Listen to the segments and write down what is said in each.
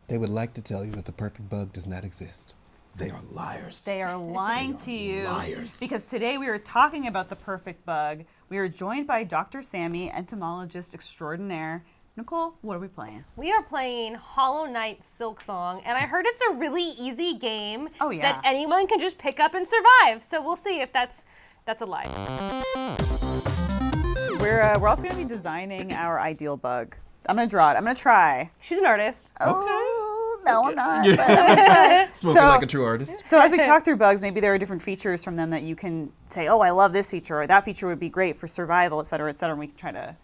They would like to tell you that the perfect bug does not exist. They are liars. They are lying to you. Liars. Because today we are talking about the perfect bug. We are joined by Dr. Sammy, entomologist extraordinaire. Nicole, what are we playing? We are playing Hollow Knight Silksong, and I heard it's a really easy game that anyone can just pick up and survive. So we'll see if that's a lie. We're also going to be designing our ideal bug. I'm going to draw it. I'm going to try. She's an artist. Oh, no, I'm not. But I'm gonna try. Smoking like a true artist. So as we talk through bugs, maybe there are different features from them that you can say, oh, I love this feature, or that feature would be great for survival, et cetera, and we can try to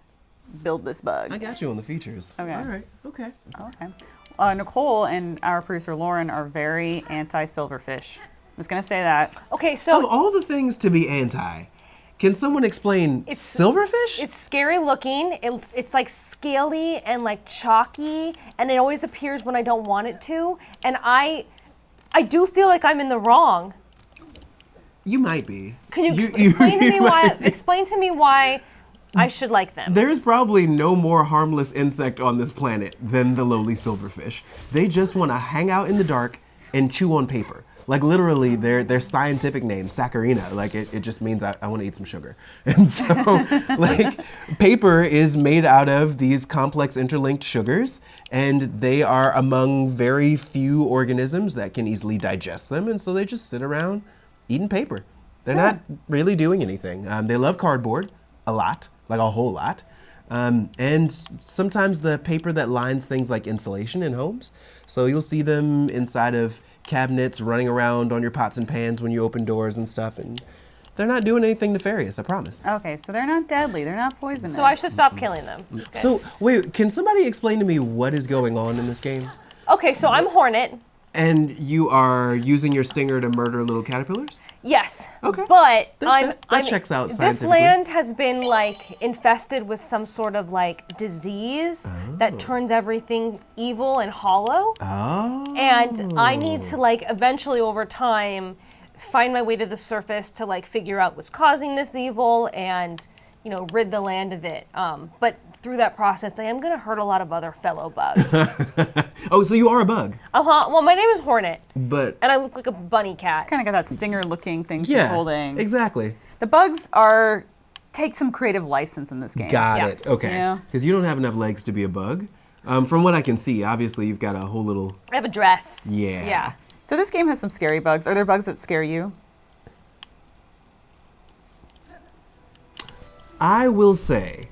build this bug. I got you on the features. Okay. All right. Okay. Okay. Nicole and our producer Lauren are very anti-silverfish. I'm just gonna say that. Okay, so Of all the things to be anti, can someone explain silverfish? it's scary looking. It's like scaly and like chalky, and it always appears when I don't want it to. And I do feel like I'm in the wrong. You might be. Can you explain to me why? Explain to me why I should like them. There's probably no more harmless insect on this planet than the lowly silverfish. They just want to hang out in the dark and chew on paper. Like literally their scientific name, saccharina, like it just means I want to eat some sugar. And so like paper is made out of these complex interlinked sugars, and they are among very few organisms that can easily digest them, and so they just sit around eating paper. They're not really doing anything. They love cardboard a lot, like a whole lot. And sometimes the paper that lines things like insulation in homes. So you'll see them inside of cabinets running around on your pots and pans when you open doors and stuff. And they're not doing anything nefarious, I promise. Okay, so they're not deadly. They're not poisonous. So I should stop killing them. Okay. So wait, can somebody explain to me what is going on in this game? Okay, so I'm Hornet. And you are using your stinger to murder little caterpillars? Yes. Okay. But That checks out This scientifically. land has been like infested with some sort of like disease that turns everything evil and hollow. Oh. And I need to like eventually over time find my way to the surface to like figure out what's causing this evil and, you know, rid the land of it. But through that process, I am going to hurt a lot of other fellow bugs. Oh, so you are a bug. Well, my name is Hornet, But and I look like a bunny cat. Just kind of got that stinger-looking thing she's yeah, holding. exactly. The bugs take some creative license in this game. Got Yeah. it. Okay. Yeah. Because you don't have enough legs to be a bug. From what I can see, obviously you've got a whole little. I have a dress. Yeah. Yeah. So this game has some scary bugs. Are there bugs that scare you? I will say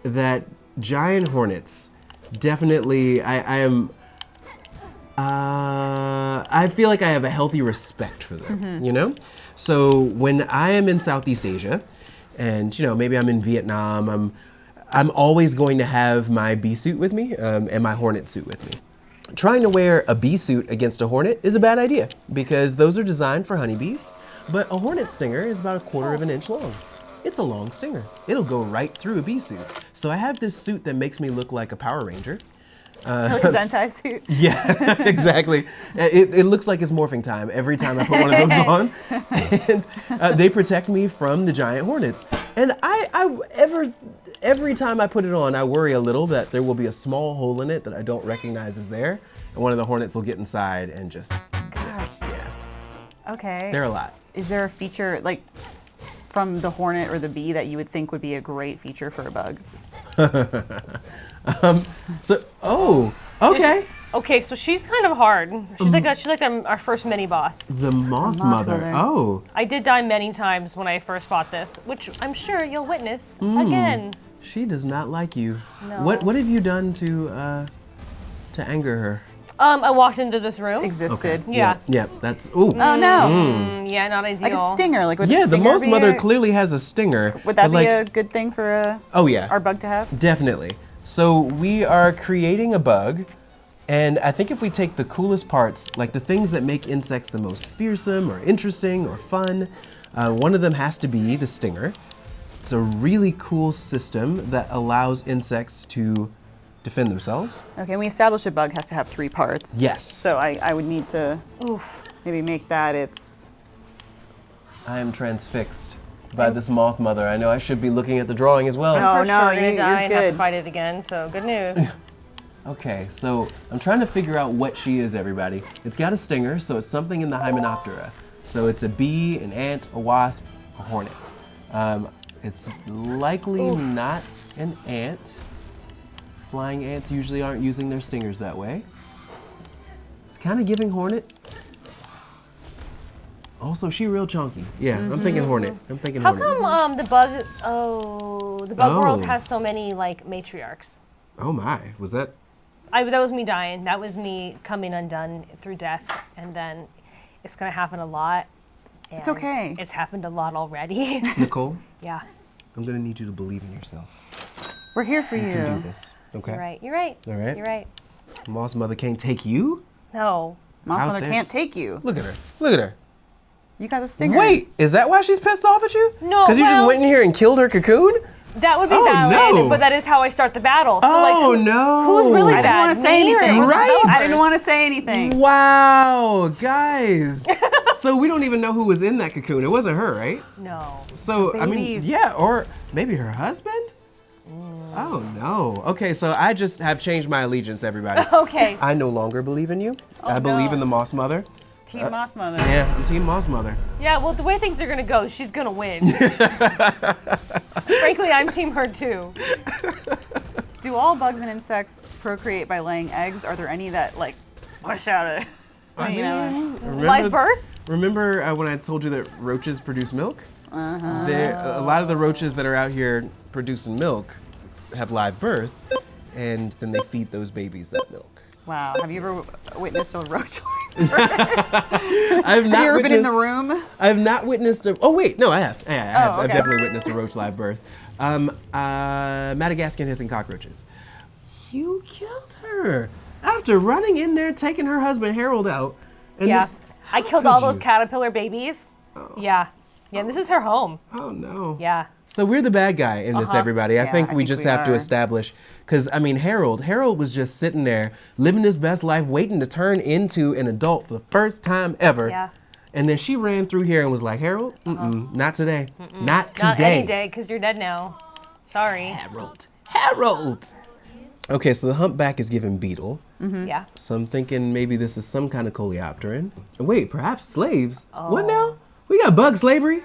that giant hornets definitely. I feel like I have a healthy respect for them. You know. So when I am in Southeast Asia, and you know maybe I'm in Vietnam, I'm always going to have my bee suit with me and my hornet suit with me. Trying to wear a bee suit against a hornet is a bad idea because those are designed for honeybees, but a hornet stinger is about 1/4 of an inch long. It's a long stinger. It'll go right through a bee suit. So I have this suit that makes me look like a Power Ranger. Like a Zentai suit? Yeah, exactly. It looks like it's morphing time every time I put one of those on. And they protect me from the giant hornets. And every time I put it on, I worry a little that there will be a small hole in it that I don't recognize is there. And one of the hornets will get inside and just, yeah, Okay. they're a lot. Is there a feature, like, from the hornet or the bee that you would think would be a great feature for a bug? Okay. Okay, so she's kind of hard. She's like our first mini boss. The moss moss mother. mother. Oh, I did die many times when I first fought this, which I'm sure you'll witness again. she does not like you. No. What have you done to anger her? I walked into this room. Existed. Yeah. Yeah, that's, ooh. Oh no. Yeah, not ideal. Like a stinger. Like would Yeah, a the stinger moss be mother a- clearly has a stinger. Would that but be like, a good thing for oh yeah, our bug to have? definitely. So we are creating a bug, and I think if we take the coolest parts, like the things that make insects the most fearsome or interesting or fun, one of them has to be the stinger. It's a really cool system that allows insects to defend themselves. Okay, we established a bug has to have 3 parts. Yes. So I would need to maybe make that I am transfixed by this moth mother. I know I should be looking at the drawing as well. No. I'm for no, sure gonna you're die and have good. to fight it again, so good news. Okay, so I'm trying to figure out what she is, everybody. It's got a stinger, so it's something in the Hymenoptera. So it's a bee, an ant, a wasp, a hornet. It's likely not an ant. Flying ants usually aren't using their stingers that way. It's kind of giving hornet. Also, she real chunky. Yeah, I'm thinking hornet. I'm thinking How hornet. come the bug world Oh. has so many like matriarchs? Oh my, was that? That was me dying. That was me coming undone through death, and then it's gonna happen a lot. It's and okay. It's happened a lot already. Nicole, Yeah, I'm gonna need you to believe in yourself. We're here for You can you. do this, okay? you're right. You're right. All right. You're right. Moss Mother can't take you? No. Moss Out Mother there. can't take you. Look at her. Look at her. You got the stinger. Wait, is that why she's pissed off at you? No, Because you just well- went in here and killed her cocoon? That would be Oh, valid, no. but that is how I start the battle. So Oh, like, no. who's really I bad? didn't want to say Me or anything. the Right? I developers? didn't want to say anything. Wow, guys. So we don't even know who was in that cocoon. It wasn't her, right? No. So, I mean, babies. yeah, or maybe her husband? Oh, no. Okay, so I just have changed my allegiance, everybody. Okay. I no longer believe in you. I believe in the Moss Mother. Team Moss Mother. Yeah, I'm Team Moss Mother. Yeah, well, the way things are gonna go, she's gonna win. Frankly, I'm team her too. Do all bugs and insects procreate by laying eggs? Are there any that like push out a you know? Live birth? Remember when I told you that roaches produce milk? A lot of the roaches that are out here producing milk have live birth, and then they feed those babies that milk. Wow. Have you ever witnessed a roach? I've Have not you ever been in the witnessed- room? I've not witnessed a. Oh wait, no, I have. Yeah, I have. I've okay. definitely witnessed a roach live birth. Madagascan hissing cockroaches. You killed her after running in there, taking her husband Harold out. And Yeah. then- I killed could all those you? caterpillar babies. Yeah. Yeah, this is her home. Oh no. Yeah. So we're the bad guy in this, everybody. I Yeah, think I we think just we have to are. establish, because I mean, Harold was just sitting there living his best life, waiting to turn into an adult for the first time ever. Yeah. And then she ran through here and was like, Harold, not today, not today. Not any day, because you're dead now. Sorry. Harold. Okay, so the humpback is given beetle. Yeah. So I'm thinking maybe this is some kind of coleopteran. Wait, perhaps slaves. What now? We got bug slavery?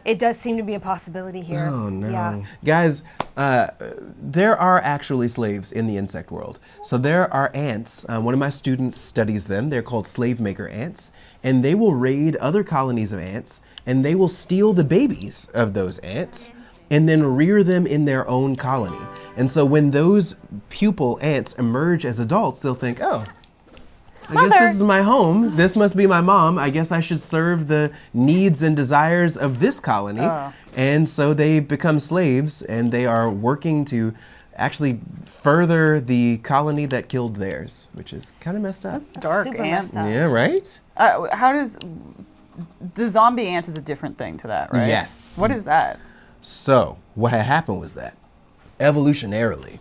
It does seem to be a possibility here. Oh no. Yeah. Guys, there are actually slaves in the insect world. So there are ants. One of my students studies them. They're called slave maker ants. And they will raid other colonies of ants and they will steal the babies of those ants and then rear them in their own colony. And so when those pupil ants emerge as adults, they'll think, oh, I guess Mother. this is my home. This must be my mom. I guess I should serve the needs and desires of this colony. And so they become slaves and they are working to actually further the colony that killed theirs, which is kind of messed up. That's dark super ants. messed up. Yeah, right? How does the zombie ants is a different thing to that, right? Yes. What is that? So, what had happened was that, evolutionarily,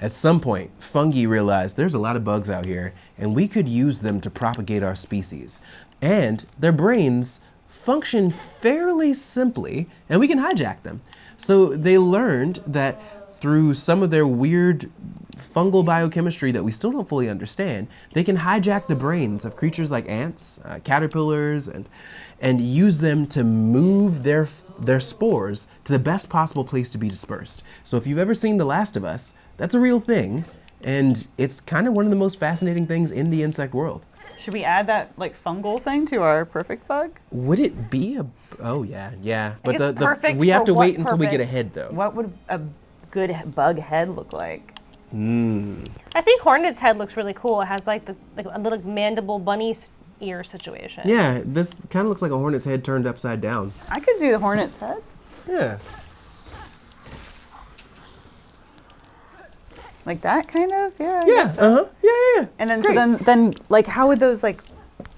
at some point, fungi realized there's a lot of bugs out here, and we could use them to propagate our species. And their brains function fairly simply, and we can hijack them. So they learned that through some of their weird fungal biochemistry that we still don't fully understand, they can hijack the brains of creatures like ants, caterpillars, and use them to move their spores to the best possible place to be dispersed. So if you've ever seen The Last of Us, that's a real thing, and it's kind of one of the most fascinating things in the insect world. Should we add that like fungal thing to our perfect bug? Would it be a? Oh yeah. But guess perfect we have for to wait what until we get a purpose? head though. What would a good bug head look like? I think Hornet's head looks really cool. It has like a little mandible bunny ear situation. Yeah, this kind of looks like a hornet's head turned upside down. I could do the hornet's head. Yeah. Like that kind of? Yeah. I Yeah. guess so. Yeah. And then Great. so then like how would those like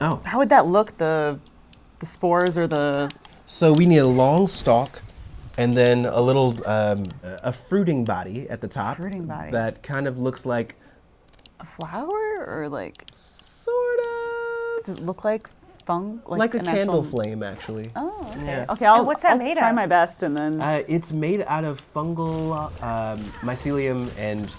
Oh. how would that look, the spores or the So we need a long stalk, and then a little a fruiting body at the top. Fruiting body. That kind of looks like a flower or like sort does it look like like a an candle actual- flame actually. Oh, okay. Yeah. Okay, I'll, what's that I'll made try of? my best and then It's made out of fungal mycelium and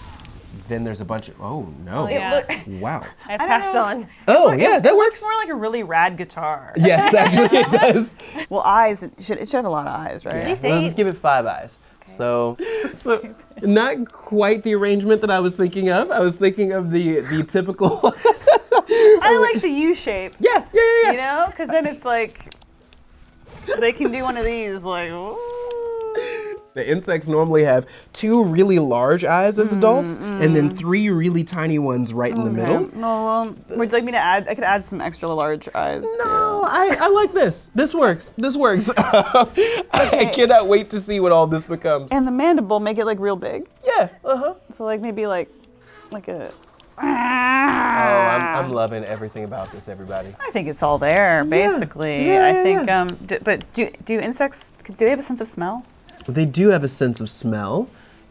then there's a bunch of, oh no. Oh, yeah. Wow. I've don't passed know. on. Oh yeah, that It works. looks more like a really rad guitar. Yes, actually it does. Well, eyes. It should have a lot of eyes, right? At least Well, let's 8. give it 5 eyes. So not quite the arrangement that I was thinking of. I was thinking of the typical. I like the U shape. Yeah. You know, because then it's like they can do one of these, like. Ooh. The insects normally have 2 really large eyes as adults, and then 3 really tiny ones right in the middle. No, would you like me to add? I could add some extra large eyes. No, I like this. This works. I cannot wait to see what all this becomes. And the mandible, make it like real big. Yeah. So like maybe like a. Oh, I'm loving everything about this, everybody. I think it's all there, basically. Yeah, I think. yeah. But do insects? Do they have a sense of smell? They do have a sense of smell,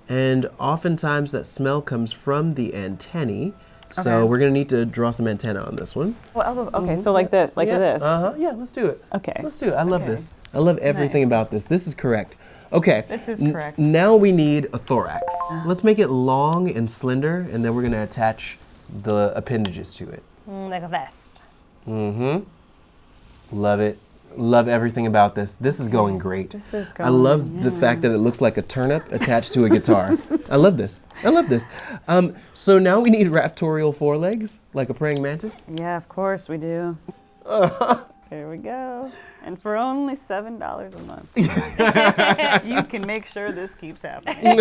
and oftentimes that smell comes from the antennae. So Okay. we're gonna need to draw some antenna on this one. Well, okay, so like this, like yeah. this. Yeah, let's do it. Okay. Let's do it. I love Okay. this. I love everything Nice. about this. This is correct. Okay. This is correct. Now we need a thorax. Let's make it long and slender, and then we're gonna attach the appendages to it. Like a vest. Love it. Love everything about this. This is going great. This is I love going, the fact that it looks like a turnip attached to a guitar. I love this. So now we need raptorial forelegs, like a praying mantis. Yeah, of course we do. There we go. And for only $7 a month, you can make sure this keeps happening.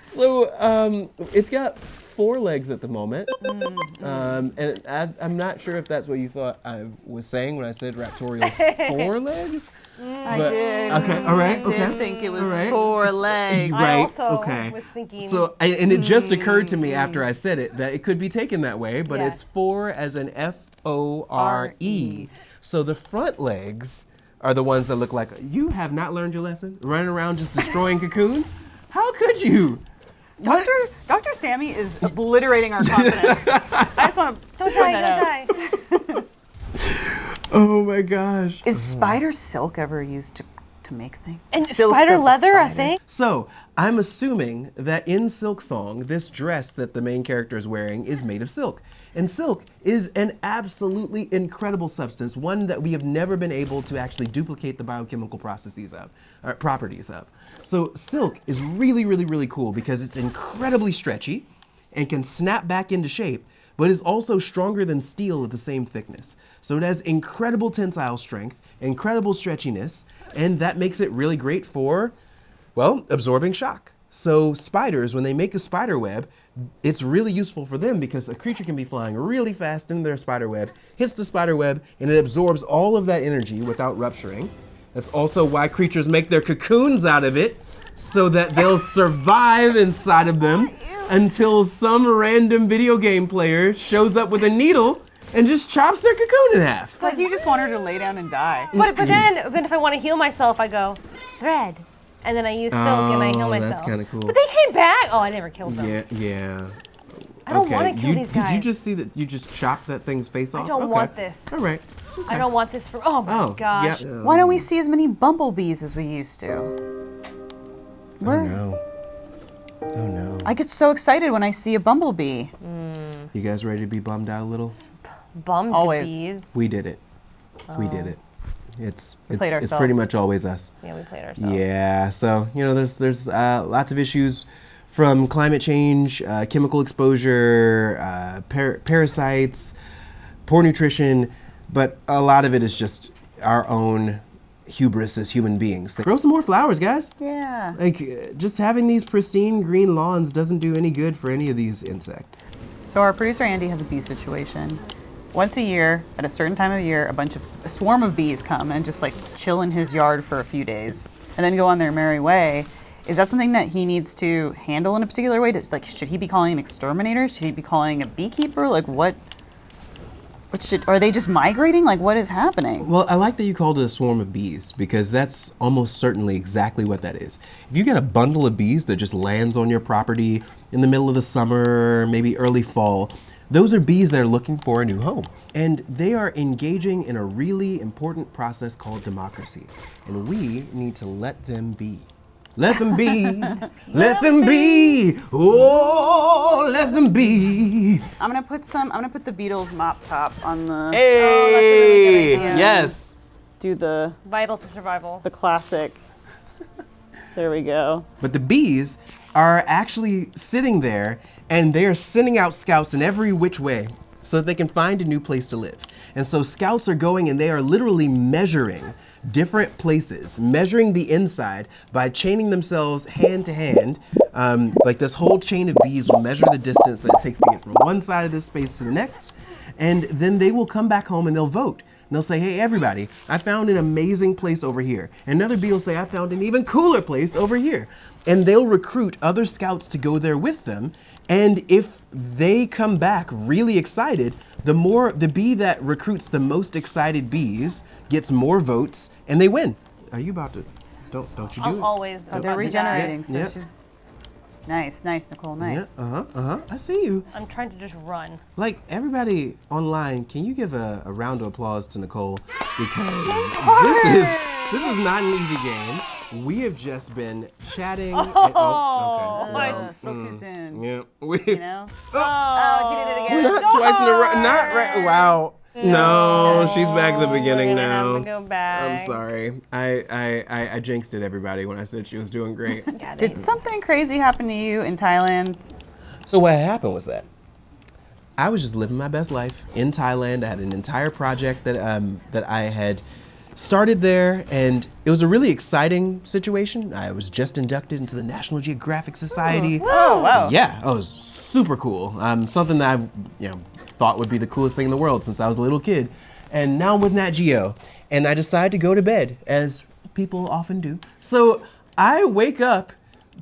So it's got 4 legs at the moment. And I'm not sure if that's what you thought I was saying when I said raptorial forelegs. I did. Okay, all right, I okay. did think it was All right. 4 legs. Right, I also okay. was thinking. So, and it just occurred to me after I said it that it could be taken that way, but Yeah. it's 4 as an F-O-R-E. So the front legs are the ones that look like, you have not learned your lesson? Running around just destroying cocoons? How could you? Dr. Sammy is obliterating our confidence. I just want to don't point die, that don't out. die. Oh my gosh. Is spider silk ever used to make things? And Silk spider of the leather, I spiders. think. So, I'm assuming that in Silk Song, this dress that the main character is wearing is made of silk. And silk is an absolutely incredible substance, one that we have never been able to actually duplicate the biochemical processes of, or properties of. So silk is really, really, really cool because it's incredibly stretchy and can snap back into shape, but is also stronger than steel at the same thickness. So it has incredible tensile strength, incredible stretchiness, and that makes it really great for, well, absorbing shock. So spiders, when they make a spider web, it's really useful for them because a creature can be flying really fast into their spider web, hits the spider web, and it absorbs all of that energy without rupturing. That's also why creatures make their cocoons out of it, so that they'll survive inside of them until some random video game player shows up with a needle and just chops their cocoon in half. It's like you just want her to lay down and die. But then if I want to heal myself, I go thread, and then I use silk and I heal Oh, myself. that's kinda cool. But they came back. Oh, I never killed them. Yeah. I don't want to kill these guys. Did you just see that you just chopped that thing's face off? I don't want this. All right. I don't want this for. Oh my gosh. Yeah. Why don't we see as many bumblebees as we used to? Oh no. Oh no. I get so excited when I see a bumblebee. You guys ready to be bummed out a little? Bummed Always. bees. We did it. We did it. It's played pretty ourselves. much always us. Yeah, we played ourselves. Yeah. So there's lots of issues from climate change, chemical exposure, parasites, poor nutrition, but a lot of it is just our own hubris as human beings. Grow some more flowers, guys. Yeah. Like, just having these pristine green lawns doesn't do any good for any of these insects. So our producer Andy has a bee situation. Once a year, at a certain time of year, a swarm of bees come and just like chill in his yard for a few days, and then go on their merry way. Is that something that he needs to handle in a particular way? Should he be calling an exterminator? Should he be calling a beekeeper? Like what? Are they just migrating? Like what is happening? Well, I like that you called it a swarm of bees because that's almost certainly exactly what that is. If you get a bundle of bees that just lands on your property in the middle of the summer, maybe early fall, those are bees that are looking for a new home. And they are engaging in a really important process called democracy. And we need to let them be. Let them be. Let them be. Oh, let them be. I'm gonna put the Beatles mop top on the. Hey, that's a really good idea. yes. Do the Vital to survival. classic. There we go. But the bees are actually sitting there and they are sending out scouts in every which way so that they can find a new place to live. And so scouts are going and they are literally measuring different places, measuring the inside by chaining themselves hand to hand. Like this whole chain of bees will measure the distance that it takes to get from one side of this space to the next. And then they will come back home and they'll vote. And they'll say, hey, everybody, I found an amazing place over here. And another bee will say, I found an even cooler place over here. And they'll recruit other scouts to go there with them. And if they come back really excited, the bee that recruits the most excited bees gets more votes and they win. Are you about to, don't you do I'm it? always. They're about to die. regenerating, so Yeah. she's nice, Nicole, nice. Yeah, I see you. I'm trying to just run. Like, everybody online, can you give a round of applause to Nicole? Because this is not an easy game. We have just been chatting. Oh, I spoke too soon. Yeah. You know? Oh, she did it again. Not twice in a row. Not right. Wow. No, she's back at the beginning We're now. gonna have to go back. I'm sorry. I jinxed it, everybody, when I said she was doing great. Did something crazy happen to you in Thailand? So what happened was that I was just living my best life in Thailand. I had an entire project that I had started there, and it was a really exciting situation. I was just inducted into the National Geographic Society. Oh, wow. Yeah, it was super cool. Something that I thought would be the coolest thing in the world since I was a little kid. And now I'm with Nat Geo, and I decided to go to bed, as people often do. So I wake up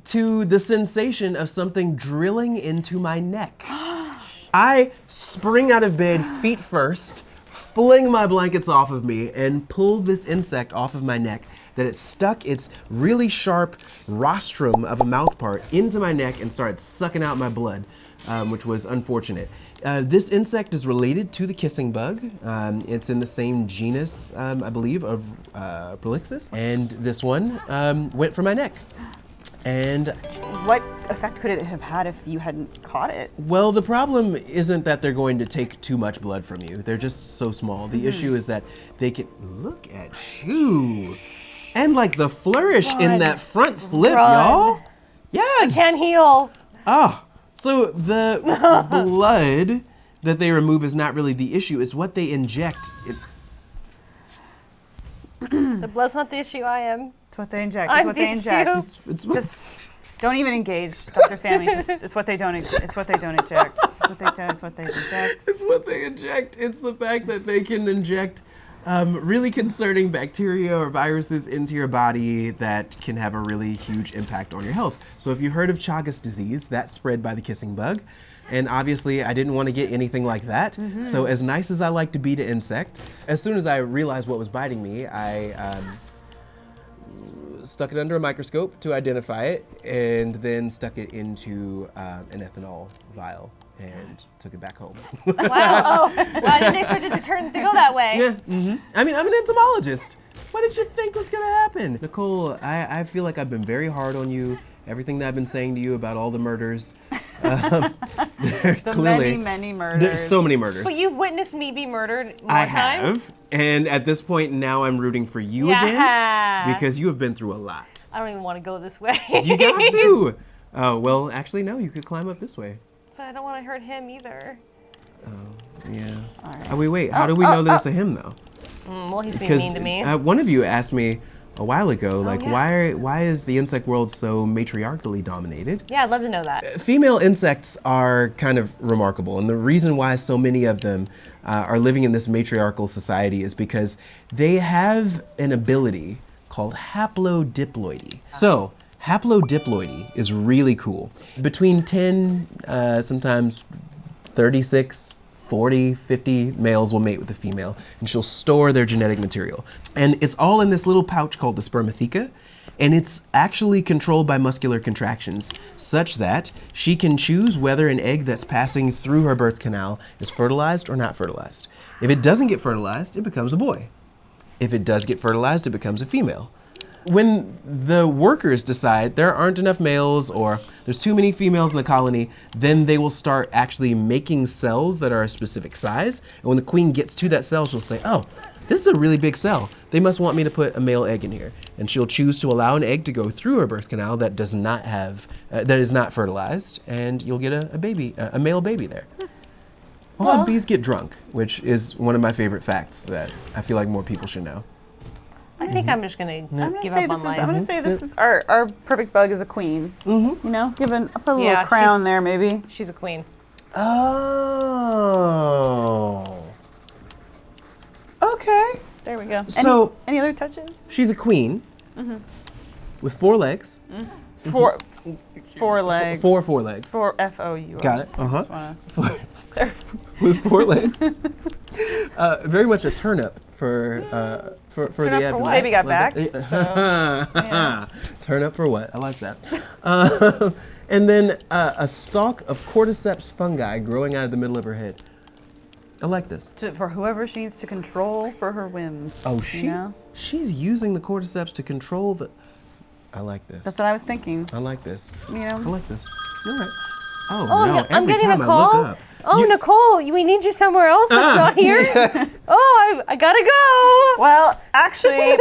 to the sensation of something drilling into my neck. I spring out of bed feet first, fling my blankets off of me, and pull this insect off of my neck that it stuck its really sharp rostrum of a mouth part into my neck and started sucking out my blood, which was unfortunate. This insect is related to the kissing bug. It's in the same genus, I believe, of Prolixus. And this one went for my neck. And What effect could it have had if you hadn't caught it? well, the problem isn't that they're going to take too much blood from you. They're just so small. The issue is that they can look at you. And like the flourish in Run. that front flip, Run. y'all. Yes. Can't heal. Oh, so the blood that they remove is not really the issue. It's what they inject. The blood's not the issue. I am. It's what they inject. It's I'm what the they inject. issue. It's Just don't even engage, Dr. Sammy. It's what they don't. It's what they don't inject. It's what they don't. It's what they inject. It's what they inject. It's the fact that they can inject really concerning bacteria or viruses into your body that can have a really huge impact on your health. So if you heard of Chagas disease, that's spread by the kissing bug. And obviously I didn't want to get anything like that. So as nice as I like to be to insects, as soon as I realized what was biting me, I stuck it under a microscope to identify it, and then stuck it into an ethanol vial and took it back home. Wow. I didn't expect it to go that way. Yeah, I mean, I'm an entomologist. What did you think was gonna happen? Nicole, I feel like I've been very hard on you. Everything that I've been saying to you about all the murders. The clearly, many murders. there's so many murders. But you've witnessed me be murdered more I times. have, and at this point now I'm rooting for you Yeah. again because you have been through a lot. I don't even want to go this way. You got to. Oh, well, actually, no, you could climb up this way. But I don't want to hurt him either. Yeah. All right. Oh, wait, how do we know that it's a him, though? Well, he's being Because mean to me. one of you asked me a while ago, like, yeah. why is the insect world so matriarchally dominated? Yeah, I'd love to know that. Female insects are kind of remarkable, and the reason why so many of them are living in this matriarchal society is because they have an ability called haplodiploidy. So, haplodiploidy is really cool. Between 10, sometimes 36, 40, 50 males will mate with a female, and she'll store their genetic material. And it's all in this little pouch called the spermatheca, and it's actually controlled by muscular contractions, such that she can choose whether an egg that's passing through her birth canal is fertilized or not fertilized. If it doesn't get fertilized, it becomes a boy. If it does get fertilized, it becomes a female. when the workers decide there aren't enough males or there's too many females in the colony, then they will start actually making cells that are a specific size. And when the queen gets to that cell, she'll say, oh, this is a really big cell. They must want me to put a male egg in here. And she'll choose to allow an egg to go through her birth canal that does not have, that is not fertilized, and you'll get a baby, a male baby there. Also, bees get drunk, which is one of my favorite facts that I feel like more people should know. I think I'm just gonna give up on life. I'm gonna say this is our perfect bug is a queen. You know, put a little crown there maybe. She's a queen. Oh. Okay. There we go. So any other touches? she's a queen with 4 legs. Four legs. Four legs. Four FOUR. Got it. There. With 4 legs. Very much a turnip for the abdomen. what? Baby got back. Turn up for what? I like that. And then a stalk of cordyceps fungi growing out of the middle of her head. I like this. For whoever she needs to control for her whims. Oh, you know? she's using the cordyceps to control the. I like this. That's what I was thinking. I like this. You know? I like this. All right. Oh, Oh, no! I'm Every getting a time I call. look up. Oh, Nicole, we need you somewhere else that's not here. Oh, I gotta go. Well, actually,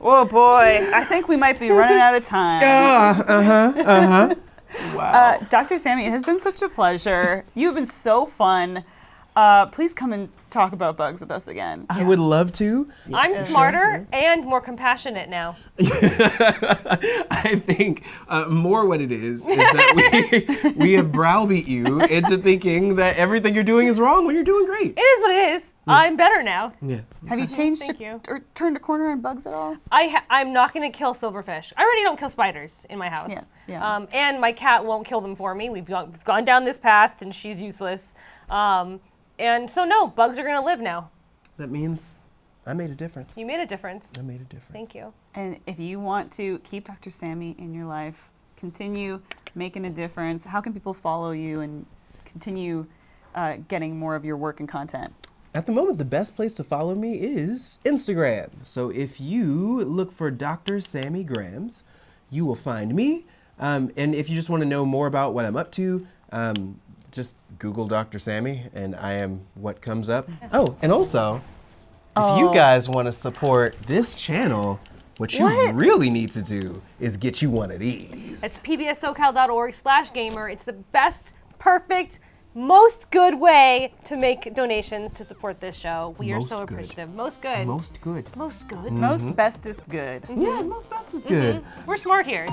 oh boy, I think we might be running out of time. Wow. Dr. Sammy, it has been such a pleasure. You've been so fun. Please come and talk about bugs with us again. I would love to. I'm smarter and more compassionate now. I think more what it is that we have browbeat you into thinking that everything you're doing is wrong when you're doing great. It is what it is. I'm better now. Yeah. Have you changed Thank you. or turned a corner on bugs at all? I'm not going to kill silverfish. I already don't kill spiders in my house. Yes, yeah. And my cat won't kill them for me. We've gone down this path, and she's useless. And so, no, bugs are going to live now. That means I made a difference. You made a difference. I made a difference. Thank you. And if you want to keep Dr. Sammy in your life, continue making a difference, how can people follow you and continue getting more of your work and content? At the moment, the best place to follow me is Instagram. So if you look for Dr. Sammy Grams, you will find me. And if you just want to know more about what I'm up to, just Google Dr. Sammy and I am what comes up. Oh, and also, if you guys want to support this channel, what you really need to do is get you one of these. It's pbssocal.org/gamer. It's the best, perfect, most good way to make donations to support this show. We are Most so good. appreciative. Most good. Most good. Most good. Most best is good. Yeah, most best is good. We're smart here.